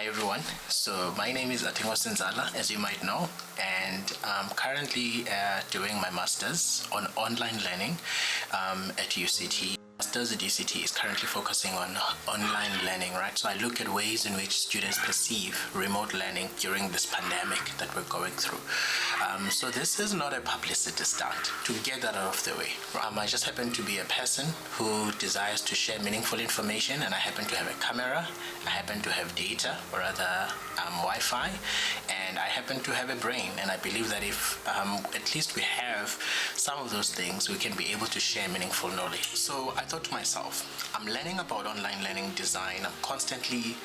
Hi everyone. So my name is Atingo Sinzala, as you might know, and I'm currently doing my master's on online learning at UCT. Masters at UCT is currently focusing on online learning, right? So I look at ways in which students perceive remote learning during this pandemic that we're going through. So this is not a publicity stunt, to get that out of the way. I just happen to be a person who desires to share meaningful information, and I happen to have a camera, I happen to have data, or rather Wi-Fi, and I happen to have a brain, and I believe that if at least we have some of those things, we can be able to share meaningful knowledge. So I thought to myself, I'm learning about online learning design, I'm constantly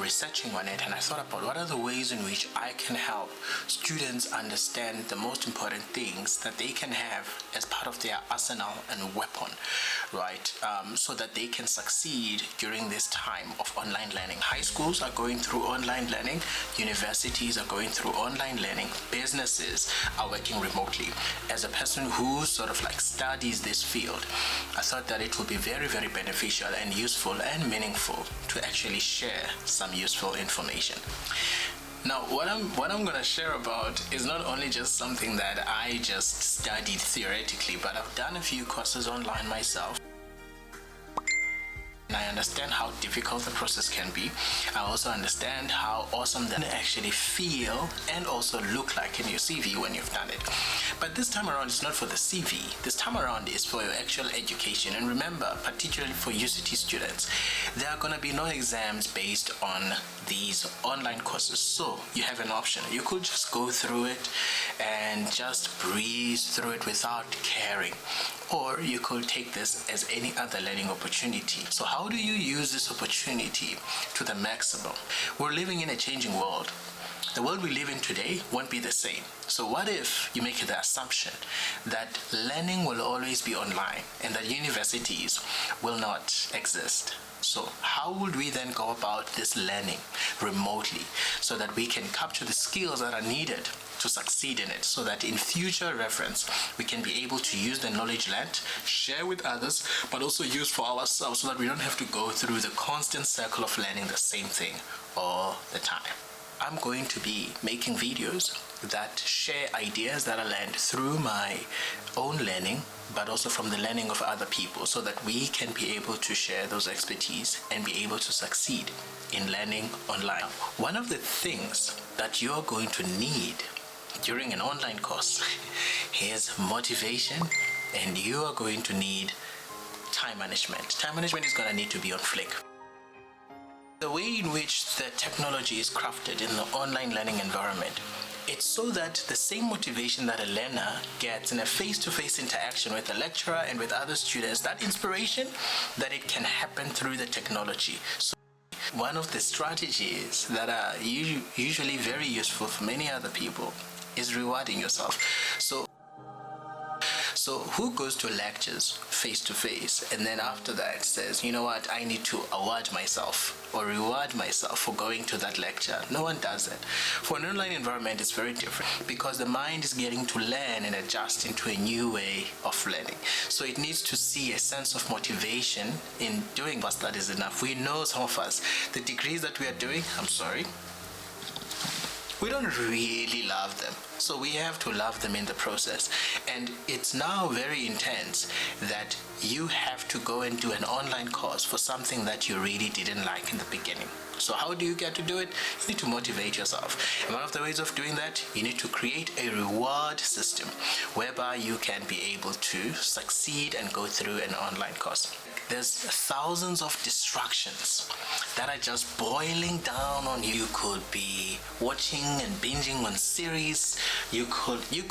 researching on it, and I thought about what are the ways in which I can help students understand the most important things that they can have as part of their arsenal and weapon, right? So that they can succeed during this time of online learning. High schools are going through online learning, universities are going through online learning, businesses are working remotely. As a person who sort of like studies this field, I thought that it would be very, very beneficial and useful and meaningful to actually share some useful information. Now, what I'm going to share about is not only just something that I just studied theoretically, but I've done a few courses online myself. And I understand how difficult the process can be. I also understand how awesome that actually feel and also look like in your CV when you've done it. But this time around, it's not for the CV. This time around is for your actual education. And remember, particularly for UCT students, there are going to be no exams based on these online courses. So you have an option. You could just go through it and just breeze through it without caring. Or you could take this as any other learning opportunity. So how do you use this opportunity to the maximum? We're living in a changing world. The world we live in today won't be the same. So what if you make the assumption that learning will always be online and that universities will not exist? So how would we then go about this learning remotely so that we can capture the skills that are needed to succeed in it, so that in future reference we can be able to use the knowledge learned, share with others, but also use for ourselves so that we don't have to go through the constant cycle of learning the same thing all the time. I'm going to be making videos that share ideas that I learned through my own learning, but also from the learning of other people, so that we can be able to share those expertise and be able to succeed in learning online. One of the things that you're going to need during an online course is motivation, and you are going to need time management. Time management is going to need to be on flick. The way in which the technology is crafted in the online learning environment, it's so that the same motivation that a learner gets in a face-to-face interaction with a lecturer and with other students, that inspiration, that it can happen through the technology. So one of the strategies that are usually very useful for many other people is rewarding yourself. So who goes to lectures face-to-face and then after that says, you know what, I need to award myself or reward myself for going to that lecture? No one does that. For an online environment, it's very different because the mind is getting to learn and adjust into a new way of learning. So it needs to see a sense of motivation in doing what that is enough. We know, some of us, the degrees that we are doing, we don't really love them. So we have to love them in the process. And it's now very intense that you have to go and do an online course for something that you really didn't like in the beginning. So how do you get to do it? You need to motivate yourself. And one of the ways of doing that, you need to create a reward system whereby you can be able to succeed and go through an online course. There's thousands of distractions that are just boiling down on you. You could be watching and binging on series. You could be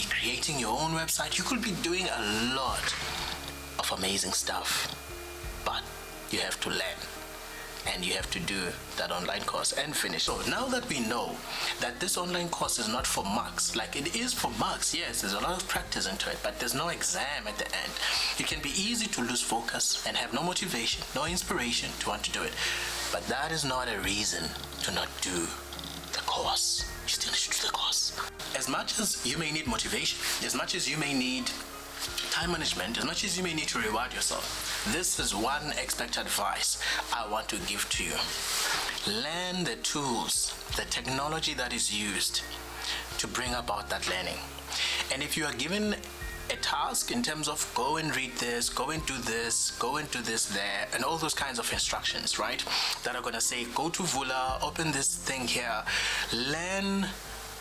creating your own website. You could be doing a lot of amazing stuff, but you have to learn. And you have to do that online course and finish. So now that we know that this online course is not for marks, like it is for marks, yes, there's a lot of practice into it, but there's no exam at the end. It can be easy to lose focus and have no motivation, no inspiration to want to do it. But that is not a reason to not do the course. You still should do the course. As much as you may need motivation, as much as you may need Time management, as much as you may need to reward yourself, this is one expert advice I want to give to you. Learn the tools, the technology that is used to bring about that learning. And if you are given a task in terms of go and read this, go and do this, go and do this there, and all those kinds of instructions, right? That are going to say, go to Vula, open this thing here, learn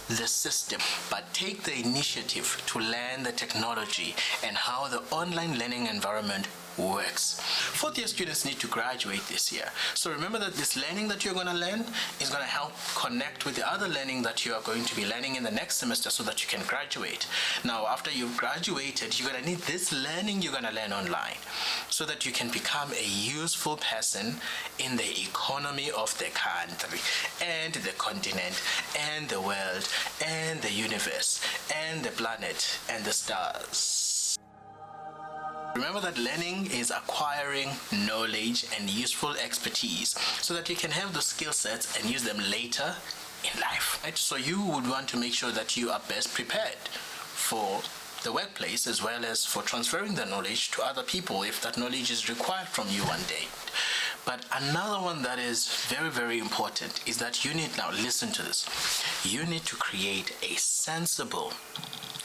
the system, but take the initiative to learn the technology and how the online learning environment works. Fourth year students need to graduate this year. So remember that this learning that you're going to learn is going to help connect with the other learning that you are going to be learning in the next semester so that you can graduate. Now, after you've graduated, you're going to need this learning you're going to learn online so that you can become a useful person in the economy of the country and the continent and the world and the universe and the planet and the stars. Remember that learning is acquiring knowledge and useful expertise so that you can have those skill sets and use them later in life. Right? So you would want to make sure that you are best prepared for the workplace as well as for transferring the knowledge to other people if that knowledge is required from you one day. But another one that is very, very important is that you need, now listen to this, you need to create a sensible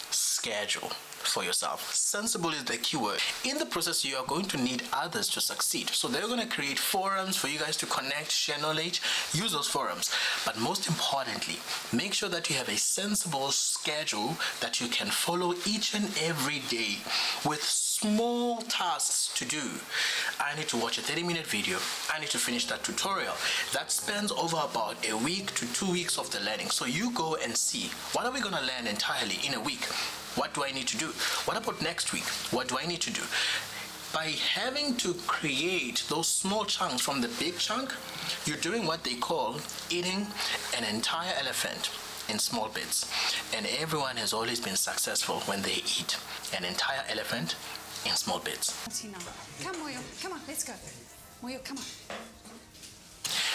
schedule for yourself. Sensible is the key word. In the process, you are going to need others to succeed. So they're going to create forums for you guys to connect, share knowledge, use those forums. But most importantly, make sure that you have a sensible schedule that you can follow each and every day with small tasks to do. I need to watch a 30-minute video. I need to finish that tutorial. That spans over about a week to 2 weeks of the learning. So you go and see, what are we going to learn entirely in a week? What do I need to do? What about next week? What do I need to do? By having to create those small chunks from the big chunk, you're doing what they call eating an entire elephant in small bits. And everyone has always been successful when they eat an entire elephant in small bits. Come, Moyo. Come on, let's go. Moyo, come on.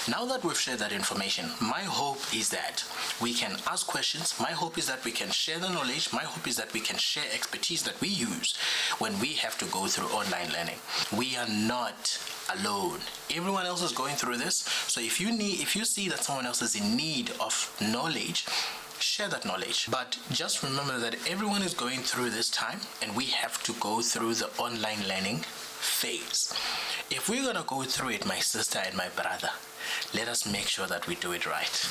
Now that we've shared that information, my hope is that we can ask questions. My hope is that we can share the knowledge. My hope is that we can share expertise that we use when we have to go through online learning. We are not alone. Everyone else is going through this. So if you see that someone else is in need of knowledge, share that knowledge. But just remember that everyone is going through this time and we have to go through the online learning phase. If we're going to go through it, my sister and my brother, let us make sure that we do it right.